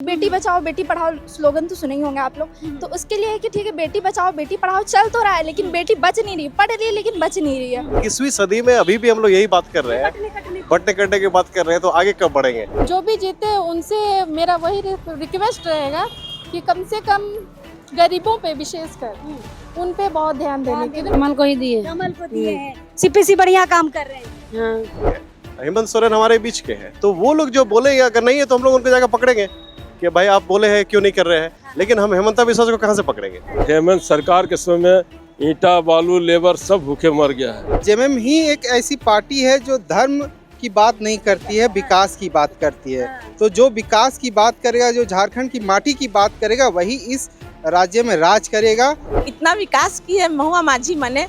Beti Bachao Beti Padhao slogan तो सुने ही होंगे आप लोग। तो उसके लिए है कि ठीक है बेटी बचाओ बेटी पढ़ाओ चल तो रहा है, लेकिन बेटी बच नहीं रही, पढ़ रही है लेकिन बच नहीं रही है। 21वीं सदी में अभी भी हम लोग यही बात कर रहे हैं, बटने कटने की बात कर रहे हैं, तो आगे कब बढ़ेंगे? जो भी जीते उनसे मेरा वही रिक्वेस्ट रहेगा कि कम से कम गरीबों पे विशेषकर उन पे बहुत ध्यान देने की। कमल को ही दिए। कमल को दिए हैं। सीपीसी बढ़िया काम कर रहे हैं। हाँ। हेमंत सोरेन हमारे बीच के हैं, तो वो लोग जो बोलेंगे अगर नहीं है तो हम लोग उनको जाकर पकड़ेंगे कि भाई आप बोले हैं क्यों नहीं कर रहे हैं। लेकिन हम हेमंता विश्वास को कहाँ से पकड़ेंगे? हेमंत सरकार के समय में ईंटा बालू लेबर सब भूखे मर गया है। जेएमएम ही एक ऐसी पार्टी है जो धर्म की बात नहीं करती है, विकास की बात करती है। तो जो विकास की बात करेगा, जो झारखंड की माटी की बात करेगा, वही इस राज्य में राज करेगा। इतना विकास की है महुआ माझी मने,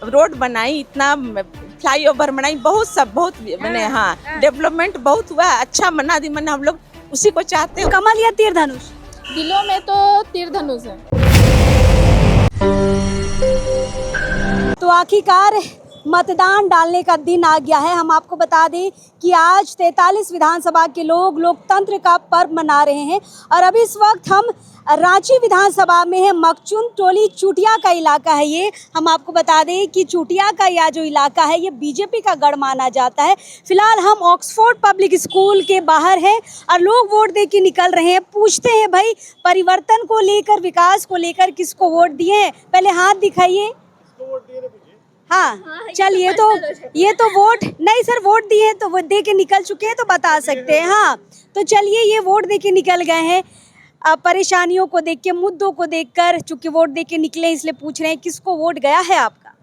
रोड बनाई, इतना फ्लाईओवर बनाई, बहुत मैंने हाँ डेवलपमेंट बहुत हुआ, अच्छा मना दी मैंने, हम लोग उसी को चाहते हैं। कमल या तीर धनुष? दिलों में तो तीर धनुष है। तो आखिरकार मतदान डालने का दिन आ गया है। हम आपको बता दें कि आज 43 विधानसभा के लोग लोकतंत्र का पर्व मना रहे हैं और अभी इस वक्त हम रांची विधानसभा में है। मकचुन टोली चूटिया का इलाका है ये। हम आपको बता दें कि चूटिया का यह जो इलाका है ये बीजेपी का गढ़ माना जाता है। फिलहाल हम ऑक्सफोर्ड पब्लिक स्कूल के बाहर हैं और लोग वोट दे के निकल रहे हैं। पूछते हैं भाई परिवर्तन को लेकर, विकास को लेकर किसको वोट दिए हैं? पहले हाथ दिखाइए। हाँ चलिए, तो ये तो वोट नहीं सर, वोट दिए हैं तो वो दे के निकल चुके हैं तो बता सकते हैं। हाँ तो चलिए, ये वोट दे के निकल गए हैं। परेशानियों को देख के, मुद्दों को देखकर, चूंकि वोट दे के निकले इसलिए पूछ रहे हैं किसको वोट गया है आपका?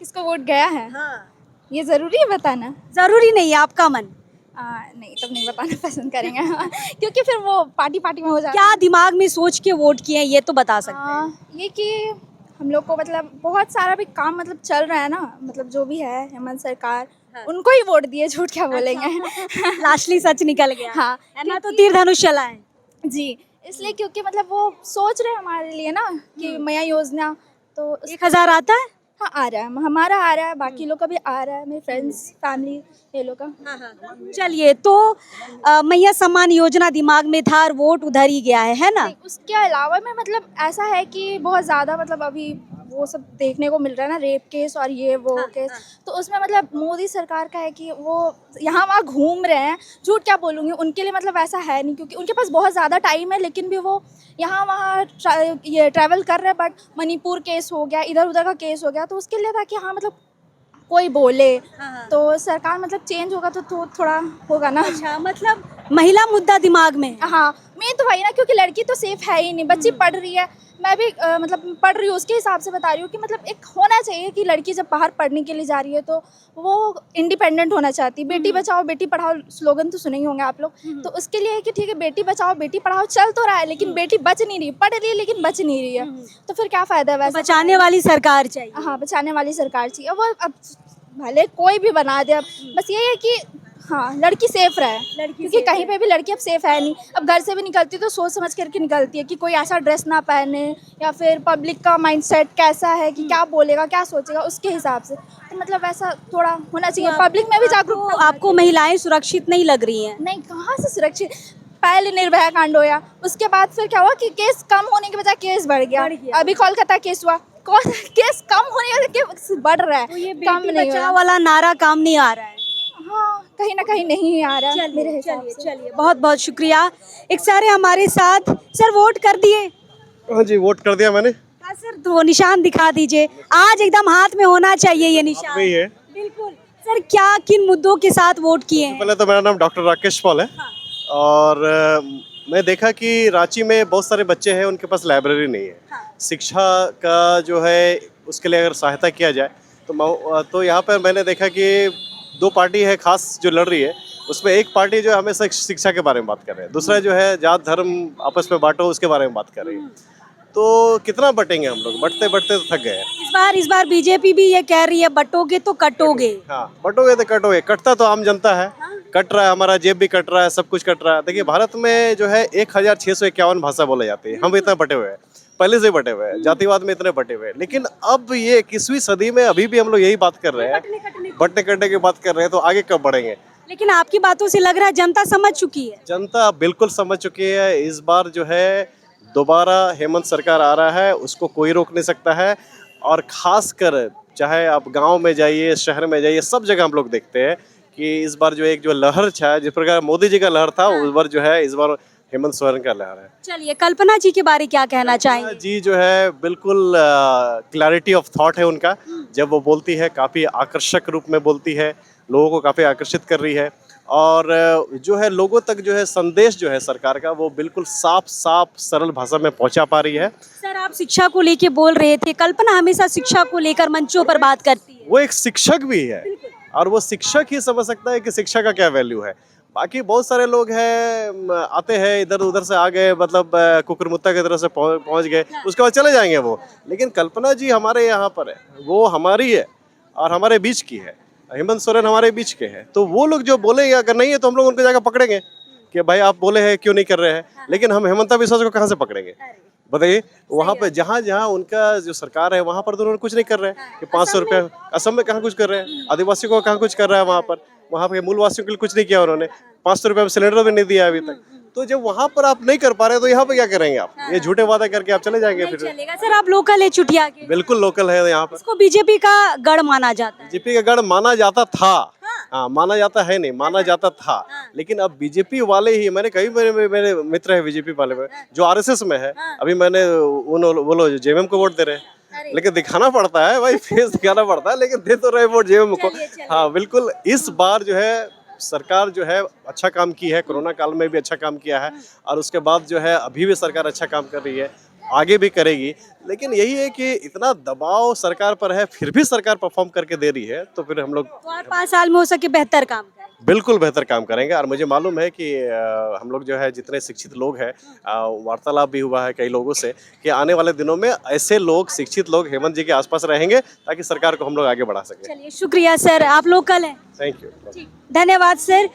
किसको वोट गया है? हाँ ये जरूरी है बताना? जरूरी नहीं है, आपका मन। नहीं तब नहीं बताना पसंद करेंगे क्योंकि फिर वो पार्टी में हो जाता है। क्या दिमाग में सोच के वोट किए हैं ये तो बता सकते हैं। ये कि हम लोग को मतलब बहुत सारा भी काम मतलब चल रहा है ना, मतलब जो भी है हेमंत सरकार, उनको ही वोट दिए, झूठ क्या बोलेंगे। लास्टली सच निकल गया। हाँ है ना, तो तीर धनुष चला है जी, इसलिए क्योंकि मतलब वो सोच रहे हैं हमारे लिए ना कि मैया योजना, तो 1000 आता है। हाँ आ रहा है, हमारा आ रहा है, बाकी लोग का भी आ रहा है, मेरे फ्रेंड्स फैमिली ये लोग का। चलिए, तो मैया सम्मान योजना दिमाग में था और वोट उधर ही गया है ना? उसके अलावा में मतलब ऐसा है कि बहुत ज़्यादा मतलब अभी वो सब देखने को मिल रहा है ना, रेप केस और ये वो केस, तो उसमें मतलब मोदी सरकार का है कि वो यहाँ वहाँ घूम रहे हैं। झूठ क्या बोलूँगी, उनके लिए मतलब ऐसा है नहीं क्योंकि उनके पास बहुत ज़्यादा टाइम है, लेकिन भी वो यहाँ वहाँ ये ट्रैवल कर रहे हैं। बट मणिपुर केस हो गया, इधर उधर का केस हो गया, तो उसके लिए था कि हाँ मतलब कोई बोले तो सरकार मतलब चेंज होगा तो थोड़ा होगा ना। अच्छा, मतलब महिला मुद्दा दिमाग में। हाँ मैं तो वही ना, क्योंकि लड़की तो सेफ है ही नहीं, बच्ची पढ़ रही है, मैं भी मतलब पढ़ रही हूँ, उसके हिसाब से बता रही हूँ कि मतलब एक होना चाहिए कि लड़की जब बाहर पढ़ने के लिए जा रही है तो वो इंडिपेंडेंट होना चाहती है। बेटी बचाओ बेटी पढ़ाओ स्लोगन तो सुने ही होंगे आप लोग। तो उसके लिए है कि ठीक है बेटी बचाओ बेटी पढ़ाओ चल तो रहा है, लेकिन बेटी बच नहीं रही, पढ़ रही है लेकिन बच नहीं रही है, तो फिर क्या फ़ायदा है? वैसे बचाने वाली सरकार चाहिए। हाँ बचाने वाली सरकार चाहिए। वो अब भले कोई भी बना दे, अब बस ये है कि हाँ लड़की सेफ रहे, क्योंकि कहीं पे भी लड़की अब सेफ है नहीं। अब घर से भी निकलती है तो सोच समझ करके निकलती है कि कोई ऐसा ड्रेस ना पहने, या फिर पब्लिक का माइंडसेट कैसा है कि क्या बोलेगा क्या सोचेगा उसके हिसाब से, तो मतलब ऐसा थोड़ा होना चाहिए। पब्लिक में भी जागरूक। आपको महिलाएं सुरक्षित नहीं लग रही हैं? नहीं, कहाँ से सुरक्षित? पहले निर्भया कांड होया, उसके बाद फिर क्या हुआ कि केस कम होने के बजाय केस बढ़ गया। अभी कोलकाता केस हुआ, केस कम होने के बजाय बढ़ रहा है, कम नहीं हो रहा। वाला नारा काम नहीं आ रहा है। हाँ कहीं ना कहीं नहीं आ रहा है मेरे हिसाब से। चलिए, बहुत बहुत शुक्रिया। एक सारे हमारे साथ सर वोट कर दिए? हाँ जी, वोट कर दिया मैंने। हाँ सर, तो निशान दिखा दीजिए। आज एकदम हाथ में होना चाहिए ये निशान। वही है। बिल्कुल सर, क्या किन मुद्दों के साथ वोट किए हैं? पहले तो मेरा नाम डॉक्टर राकेश पॉल है। और मैं देखा कि रांची में बहुत सारे बच्चे हैं उनके पास लाइब्रेरी नहीं है। शिक्षा का जो है उसके लिए अगर सहायता किया जाए तो यहाँ पर मैंने देखा कि दो पार्टी है खास जो लड़ रही है, उसमें एक पार्टी जो है हमेशा शिक्षा के बारे में बात कर रहे हैं, दूसरा जो है जात धर्म आपस में बांटो उसके बारे में बात कर रही है। तो कितना बटेंगे हम लोग? बटते बटते तो थक गए हैं। इस बार बीजेपी भी ये कह रही है बटोगे तो कटोगे। हाँ बटोगे तो कटोगे, कटता तो आम जनता है। कट रहा है, हमारा जेब भी कट रहा है, सब कुछ कट रहा है। देखिए भारत में जो है 1651 भाषा बोली जाती है, हम इतना बटे हुए हैं, पहले से बटे हुए हैं, जातिवाद में इतने बटे हुए हैं। लेकिन अब ये 21वीं सदी में अभी भी हम लोग यही बात कर रहे हैं, बटने कटने की बात कर रहे हैं, तो आगे कब बढ़ेंगे? लेकिन आपकी बातों से लग रहा है जनता समझ चुकी है। जनता बिल्कुल समझ चुकी है। इस बार जो है दोबारा हेमंत सरकार आ रहा है, उसको कोई रोक नहीं सकता है। और खासकर चाहे आप गांव में जाइए, शहर में जाइए, सब जगह हम लोग देखते हैं कि इस बार जो एक जो लहर छाया, जिस प्रकार मोदी जी का लहर था, उस बार जो है इस बार हेमंत सोरेन का लहर है। चलिए, कल्पना जी के बारे क्या कहना चाहेंगे? जी जो है बिल्कुल क्लैरिटी ऑफ थॉट है उनका। जब वो बोलती है काफ़ी आकर्षक रूप में बोलती है, लोगों को काफ़ी आकर्षित कर रही है। और जो है लोगों तक जो है संदेश जो है सरकार का, वो बिल्कुल साफ साफ सरल भाषा में पहुंचा पा रही है। सर, आप शिक्षा को लेके बोल रहे थे, कल्पना हमेशा शिक्षा को लेकर मंचों पर बात करती है। वो एक शिक्षक भी है और वो शिक्षक ही समझ सकता है कि शिक्षा का क्या वैल्यू है। बाकी बहुत सारे लोग हैं, आते हैं इधर उधर से आ गए, मतलब कुकुरमुत्ता की तरह से पहुंच गए, उसके बाद चले जाएंगे वो। लेकिन कल्पना जी हमारे यहाँ पर है, वो हमारी है और हमारे बीच की है। हेमंत सोरेन हमारे बीच के हैं, तो वो लोग जो बोलेंगे अगर नहीं है तो हम लोग उनको जाकर पकड़ेंगे कि भाई आप बोले हैं क्यों नहीं कर रहे हैं। लेकिन हम हेमंता विश्वास को कहाँ से पकड़ेंगे बताइए? वहाँ पे जहाँ जहाँ उनका जो सरकार है वहाँ पर तो उन्होंने कुछ नहीं कर रहे हैं कि 500 रुपये। असम में कहाँ कुछ कर रहे हैं, आदिवासी को कहाँ कुछ कर रहा है वहाँ पे मूलवासियों के लिए कुछ नहीं किया उन्होंने। 500 रुपये में सिलेंडर भी नहीं दिया अभी तक। तो जब वहाँ पर आप नहीं कर पा रहे तो यहाँ पे क्या करेंगे आप? ये झूठे वादा करके आप चले जाएंगे फिर। चलेगा सर, आप लोकल है चुटिया के। बिल्कुल लोकल है यहाँ पर। इसको बीजेपी का गढ़ माना जाता है। बीजेपी का गढ़ माना जाता था। हाँ, माना जाता है नहीं, माना जाता था। लेकिन अब बीजेपी वाले ही, मैंने कई मेरे मित्र है बीजेपी वाले में जो आरएसएस में है। अभी मैंने वो लोग जेएमएम को वोट दे रहे हैं, लेकिन दिखाना पड़ता है भाई, फेस दिखाना पड़ता है, लेकिन दे तो रहे वोट जेएमएम को। हाँ बिल्कुल, इस बार जो है सरकार जो है अच्छा काम की है, कोरोना काल में भी अच्छा काम किया है और उसके बाद जो है अभी भी सरकार अच्छा काम कर रही है, आगे भी करेगी। लेकिन यही है कि इतना दबाव सरकार पर है, फिर भी सरकार परफॉर्म करके दे रही है, तो फिर हम लोग तो और 5 साल में हो सके बेहतर काम करें। बिल्कुल बेहतर काम करेंगे। और मुझे मालूम है कि हम लोग जो है जितने शिक्षित लोग हैं, वार्तालाप भी हुआ है कई लोगों से कि आने वाले दिनों में ऐसे लोग, शिक्षित लोग हेमंत जी के आसपास रहेंगे ताकि सरकार को हम लोग आगे बढ़ा सकें। चलिए, शुक्रिया सर, आप लोकल हैं। Thank you. धन्यवाद सर।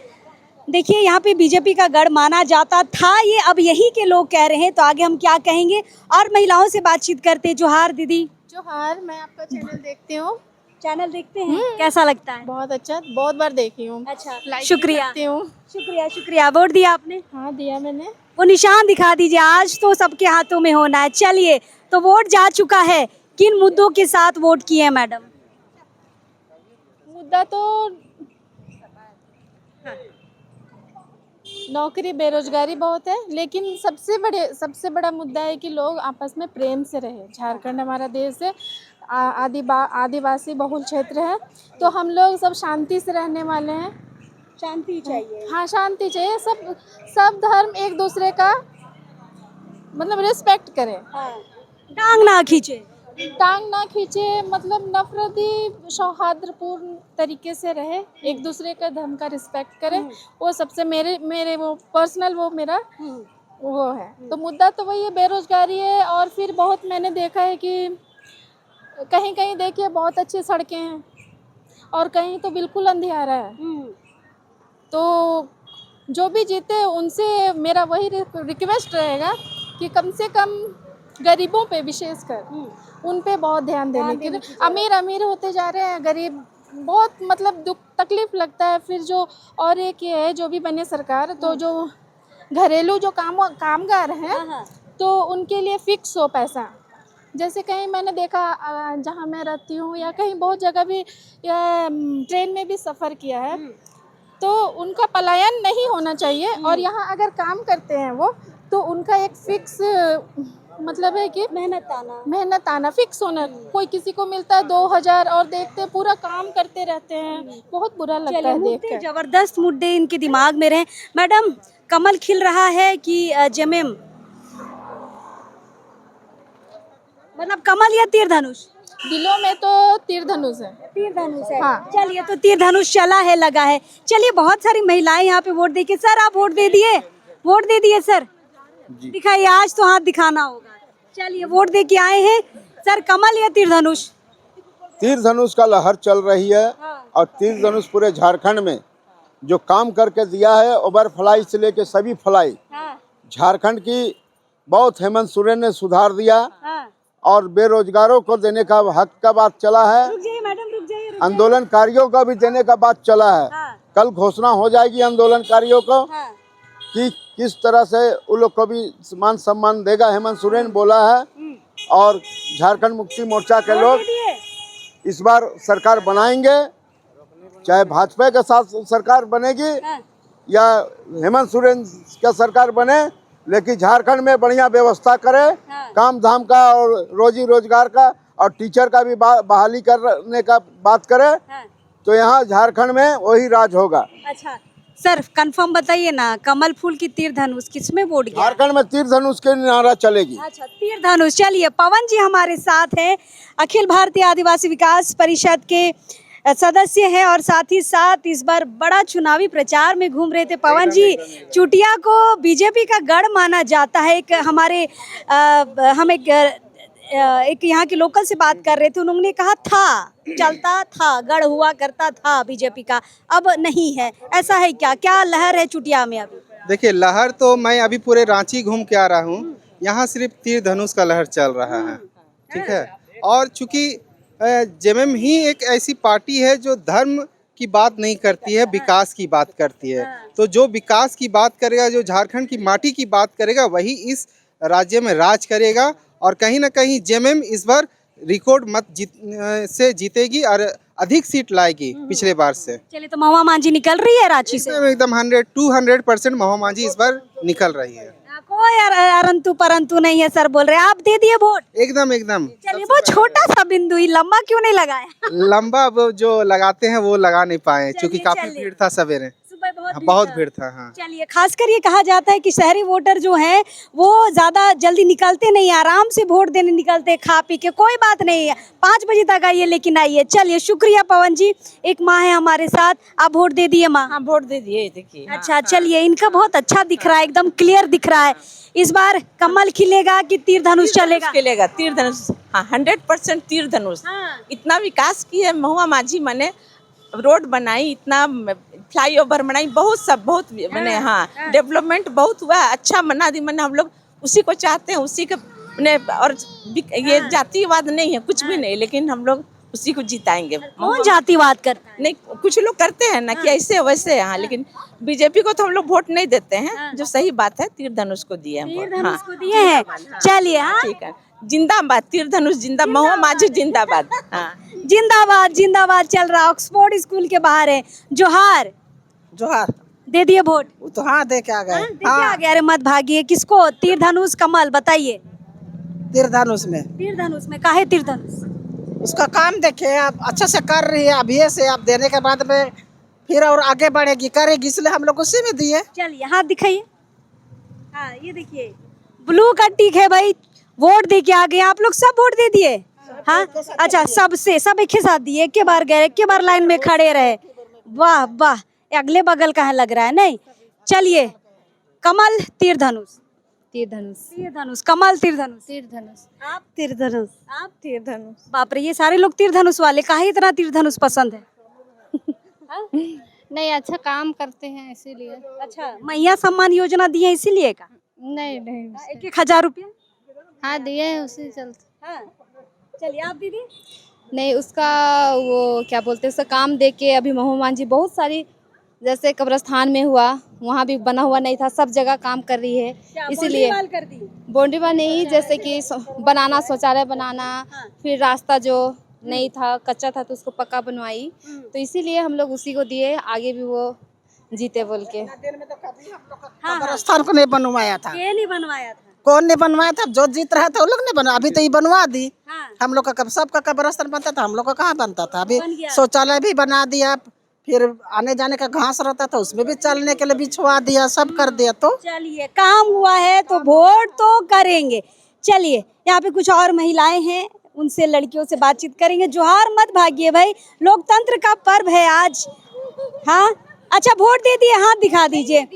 देखिए, यहाँ पे बीजेपी का गढ़ माना जाता था, ये अब यही के लोग कह रहे हैं। तो आगे हम क्या कहेंगे और महिलाओं से बातचीत करते। जोहार दीदी। जोहार, मैं आपका चैनल देखती हूँ। चैनल देखते हैं, कैसा लगता है? बहुत अच्छा, बहुत बार देखी हूँ। अच्छा, लाइक शुक्रिया। करती हूँ। शुक्रिया शुक्रिया। वोट दिया आपने? हाँ दिया मैंने। वो निशान दिखा दीजिए, आज तो सबके हाथों में होना है। चलिए, तो वोट जा चुका है, किन मुद्दों के साथ वोट किए हैं मैडम? मुद्दा तो नौकरी, बेरोजगारी बहुत है, लेकिन सबसे बड़ा मुद्दा है कि लोग आपस में प्रेम से रहे। झारखंड हमारा देश है, आदिवासी बहुल क्षेत्र है, तो हम लोग सब शांति से रहने वाले हैं। शांति चाहिए। हाँ, शांति चाहिए। सब धर्म एक दूसरे का मतलब रिस्पेक्ट करें। हाँ। टांग ना खींचे। मतलब नफरती सौहार्दपूर्ण तरीके से रहे, एक दूसरे का धर्म का रिस्पेक्ट करें। वो सबसे मेरे वो पर्सनल वो मेरा वो है। तो मुद्दा तो वही है, बेरोजगारी है। और फिर बहुत मैंने देखा है कि कहीं कहीं देखिए बहुत अच्छी सड़कें हैं और कहीं तो बिल्कुल अंधियारा है। तो जो भी जीते उनसे मेरा वही रिक्वेस्ट रहेगा कि कम से कम गरीबों पे विशेषकर उन पे बहुत ध्यान देने की। अमीर होते जा रहे हैं, गरीब बहुत मतलब दुख तकलीफ लगता है। फिर जो और एक ये है, जो भी बने सरकार, तो जो घरेलू जो कामगार हैं तो उनके लिए फिक्स हो पैसा। जैसे कहीं मैंने देखा, जहाँ मैं रहती हूँ या कहीं बहुत जगह भी ट्रेन में भी सफ़र किया है, तो उनका पलायन नहीं होना चाहिए। और यहाँ अगर काम करते हैं वो, तो उनका एक फिक्स मतलब है कि मेहनत आना फिक्स होना। कोई किसी को मिलता है 2000 और देखते पूरा काम करते रहते हैं, बहुत बुरा लगता है देख कर। जबरदस्त मुद्दे इनके दिमाग में रहे। मैडम, कमल खिल रहा है कि जेएमएम, मतलब कमल या तीर धनुष? दिलों में तो तीर धनुष है। तीर धनुष है। हाँ। चलिए, तो तीर धनुष चला है, लगा है। चलिए, बहुत सारी महिलाएं यहाँ पे वोट देके। सर, आप वोट दे दिए सर? दिखाइए, आज तो हाथ दिखाना होगा। चलिए, वोट दे के आए हैं। सर, कमल या तीर धनुष? तीर धनुष का लहर चल रही है। और तीर धनुष पूरे झारखंड में जो काम करके दिया है, ओवर फ्लाई से लेके सभी फ्लाई, झारखंड की बहुत हेमंत सोरेन ने सुधार दिया। और बेरोजगारों को देने का हक का बात चला है, रुक जाइए मैडम, रुक जाइए। आंदोलनकारियों का भी देने का बात चला है। कल घोषणा हो जाएगी आंदोलनकारियों को कि किस तरह से उन लोग को भी मान सम्मान देगा। हेमंत सोरेन बोला है और झारखंड मुक्ति मोर्चा के लोग इस बार सरकार बनाएंगे, चाहे भाजपा के साथ सरकार बनेगी या हेमंत सोरेन का सरकार बने, लेकिन झारखंड में बढ़िया व्यवस्था करे, काम धाम का और रोजी रोजगार का और टीचर का भी बहाली करने का बात करे, तो यहाँ झारखंड में वही राज होगा। अच्छा सर कंफर्म बताइए ना, कमल फूल की तीर धनुष किसमें वोट गया? झारखंड में तीर धनुष के नारा चलेगी। अच्छा तीर धनुष। चलिए पवन जी हमारे साथ हैं, अखिल भारतीय आदिवासी विकास परिषद के सदस्य हैं और साथ ही साथ इस बार बड़ा चुनावी प्रचार में घूम रहे थे। पवन जी, चुटिया को बीजेपी का गढ़ माना जाता है। एक हमारे हम एक यहाँ के लोकल से बात कर रहे थे, उन्होंने कहा था, चलता था, गढ़ हुआ करता था बीजेपी का, अब नहीं है, ऐसा है क्या? क्या लहर है चुटिया में अभी? देखिए लहर तो मैं अभी पूरे रांची घूम के आ रहा हूँ, यहाँ सिर्फ तीर धनुष का लहर चल रहा है, ठीक है। और चूंकि जेएमएम ही एक ऐसी पार्टी है जो धर्म की बात नहीं करती है, विकास की बात करती है। तो जो विकास की बात करेगा, जो झारखंड की माटी की बात करेगा, वही इस राज्य में राज करेगा। और कहीं ना कहीं जेएमएम इस बार रिकॉर्ड मत से जीतेगी और अधिक सीट लाएगी पिछले बार से। चलिए तो महुआ मांझी निकल रही है रांची से? एकदम 200% महुआ मांझी इस बार निकल रही है। कोई अरंतु परंतु नहीं है सर बोल रहे हैं। आप दे दिए वोट? एकदम एकदम। चलिए वो छोटा सा बिंदु ही, लंबा क्यों नहीं लगाया? लंबा वो जो लगाते हैं वो लगा नहीं पाए, क्योंकि काफी भीड़ था सवेरे, बहुत भीड़ था। हाँ चलिए खासकर ये कहा जाता है कि शहरी वोटर जो हैं वो ज्यादा जल्दी निकलते नहीं, आराम से वोट देने निकलते खा पी के। कोई बात नहीं है, 5 बजे तक आइए लेकिन आइए। चलिए शुक्रिया पवन जी। एक माँ है हमारे साथ, आप वोट दे दिए माँ? हाँ वोट दे दिए, देखिए। अच्छा चलिए, इनका बहुत अच्छा दिख रहा है, एकदम क्लियर दिख रहा है। इस बार कमल खिलेगा कि तीर धनुष चलेगा? खिलेगा तीर धनुष। हाँ 100% तीर धनुष। इतना विकास की है महुआ माझी, मैंने रोड बनाई, इतना फ्लाईओवर बनाई, बहुत मैंने हाँ डेवलपमेंट बहुत हुआ, अच्छा बना दी मैंने। हम लोग उसी को चाहते हैं, उसी के ने, और ये जातिवाद नहीं है, कुछ भी नहीं, लेकिन हम लोग उसी को जिताएंगे। कौन जातिवाद करता है? नहीं, कुछ लोग करते हैं ना कि ऐसे वैसे, हाँ, लेकिन बीजेपी को तो हम लोग वोट नहीं देते हैं, जो सही बात है। तीर धनुष को दिए हम, तीर धनुष को दिए हैं। चलिए हाँ ठीक है, जिंदाबाद तीर धनुष, जिंदाबाद महुआ माझी, जिंदाबाद। हाँ जिंदाबाद जिंदाबाद चल रहा। ऑक्सफोर्ड स्कूल के बाहर है, जोहार जोहार। दे दिए वोट? वो तो हाँ दे के आ गए। आ गया। अरे मत भागिए, किसको? तीर धनुष कमल? बताइए। तीर धनुष में। तीर धनुष में काहे तीर धनुष? उसका काम देखे, आप अच्छा से कर रही है, अभी से आप देने के बाद में फिर और आगे बढ़ेगी, करेगी, इसलिए हम लोग उसी में दिए। चलिए हाथ दिखाइए। हाँ ये देखिए, ब्लू का टिक है भाई, वोट दे के आ गए आप लोग। सब वोट दे दिए? हाँ अच्छा, सबसे सब एक ही साथ दिए, एक के बार गए, एक के बार लाइन में खड़े रहे। वाह वाह, अगले बगल का है लग रहा है। नहीं चलिए, कमल तीर धनुष? तीर धनुष। तीर धनुष। कमल तीर धनुष? तीर धनुष। आप तीर धनुष? आप तीर धनुष। बाप रे, ये सारे लोग तीर धनुष वाले। काहे इतना तीर धनुष पसंद है? नहीं, अच्छा काम करते हैं इसीलिए। अच्छा, मैया सम्मान योजना दी है इसीलिए का? नहीं 1,000 रुपया? हाँ दिए हैं, उसी चलते। हाँ चलिए, आप दीदी? नहीं, उसका वो क्या बोलते हैं, उसका काम देख के अभी महुआ मांझी बहुत सारी, जैसे कब्रस्तान में हुआ, वहाँ भी बना हुआ नहीं था, सब जगह काम कर रही है, इसीलिए। कर दी? बाउंड्री वाल नहीं, जैसे कि बनाना, शौचालय बनाना, फिर रास्ता जो नहीं था, कच्चा था, तो उसको पक्का बनवाई, तो इसीलिए हम लोग उसी को दिए। आगे भी वो जीते बोल के। कब्रिस्तान को नहीं बनवाया था। ये नहीं बनवाया था? कौन ने बनवाया था? जो जीत रहा था वो लोग ने बनवा, अभी तो ये बनवा दी। हाँ। हम लोग का सबका कब्रिस्तान बनता था, हम लोग का कहाँ बनता था? अभी बन गया। शौचालय भी बना दिया, फिर आने जाने का घास रहता था, उसमें भी चलने के लिए बिछवा दिया, सब कर दिया। तो चलिए, काम हुआ है तो वोट तो करेंगे। चलिए, यहाँ पे कुछ और महिलाएं हैं, उनसे, लड़कियों से बातचीत करेंगे। जोहार, मत भागिए भाई, लोकतंत्र का पर्व है आज। हाँ अच्छा, वोट दे दिए? हाथ दिखा दीजिए।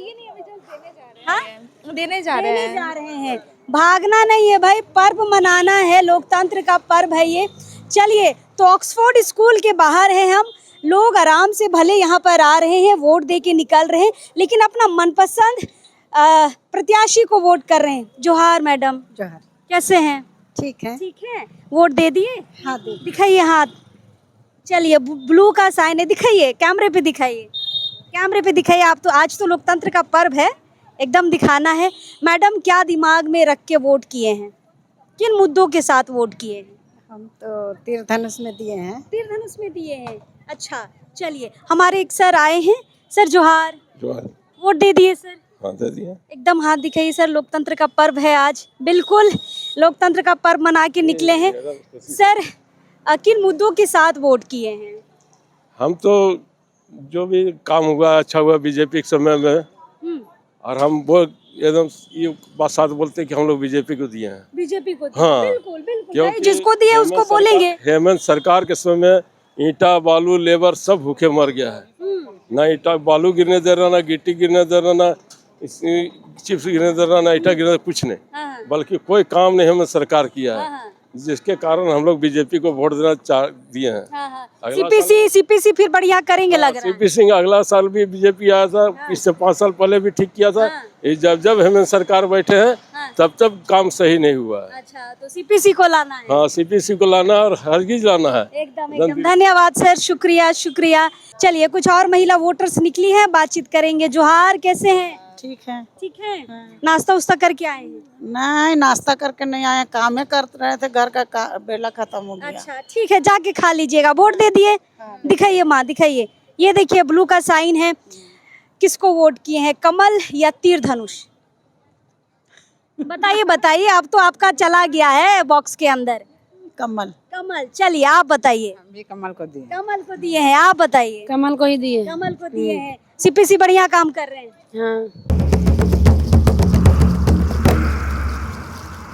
देने जा रहे हैं। भागना नहीं है भाई, पर्व मनाना है, लोकतंत्र का पर्व है ये। चलिए, तो ऑक्सफोर्ड स्कूल के बाहर है हम लोग, आराम से भले यहाँ पर आ रहे हैं, वोट दे के निकल रहे हैं, लेकिन अपना मनपसंद प्रत्याशी को वोट कर रहे हैं। जोहार मैडम। जोहार। कैसे हैं? ठीक है। ठीक है। वोट दे दिए? हाँ दिखाइए हाथ। चलिए, ब्लू का साइन है, दिखाइए, कैमरे पे दिखाइए। कैमरे पे दिखाइए आप। तो आज तो लोकतंत्र का पर्व है, एकदम दिखाना है। मैडम, क्या दिमाग में रख के वोट किए हैं, किन मुद्दों के साथ वोट किए हैं? हम तो तीर धनुष में दिए हैं। तीर धनुष में दिए हैं। अच्छा, चलिए हमारे एक सर आए हैं। सर जोहार। जोहार। वोट दे दिए सर? हाँ, दे दिए। एकदम हाथ दिखाइए सर, लोकतंत्र का पर्व है आज, बिल्कुल लोकतंत्र का पर्व मना के निकले हैं। सर किन मुद्दों के साथ वोट किए हैं? हम तो जो भी काम हुआ अच्छा हुआ बीजेपी के समय में, और हम वो एकदम ये बात साथ बोलते हैं कि हम लोग बीजेपी को दिए हैं। बीजेपी को दिए। हाँ, बिल्कुल बिल्कुल, क्योंकि जिसको दिए उसको बोलेंगे। हेमंत सरकार के समय में ईंटा बालू लेबर सब भूखे मर गया है। ना ईंटा बालू गिरने दे रहा, ना गिट्टी गिरने दे रहा, ना चिप्स गिरने दे रहा, ना ईंटा गिरने, कुछ नहीं। बल्कि कोई काम नहीं हेमंत सरकार किया है, जिसके कारण हम लोग बीजेपी को वोट देना दिए हैं। सीपीसी फिर बढ़िया करेंगे लग रहा है। सीपी सिंह अगला साल भी बीजेपी आया था, इससे 5 साल पहले भी ठीक किया था। जब हेमंत सरकार बैठे हैं तब काम सही नहीं हुआ है। अच्छा, तो सीपीसी को लाना है। हाँ, सीपीसी को लाना और हरगिज लाना है। एकदम धन्यवाद सर, शुक्रिया शुक्रिया। चलिए कुछ और महिला वोटर्स निकली हैं, बातचीत करेंगे। जोहार, कैसे हैं? ठीक है। ठीक है। नाश्ता उस्ता करके आए हैं? नहीं, नाश्ता करके नहीं आए, काम ही कर रहे थे, घर का बेला खत्म हो गया। अच्छा ठीक है, जाके खा लीजिएगा। वोट दे दिए? दिखाइए माँ, दिखाइए। ये देखिए ब्लू का साइन है। किसको वोट किए हैं, कमल या तीर धनुष? बताइए बताइए, अब तो आपका चला गया है बॉक्स के अंदर। कमल। कमल। चलिए आप बताइए। हम भी कमल को दिए। कमल को दिए हैं, आप बताइए। कमल को ही दिए। कमल को दिए हैं। सीपीसी बढ़िया काम कर रहे हैं। हाँ।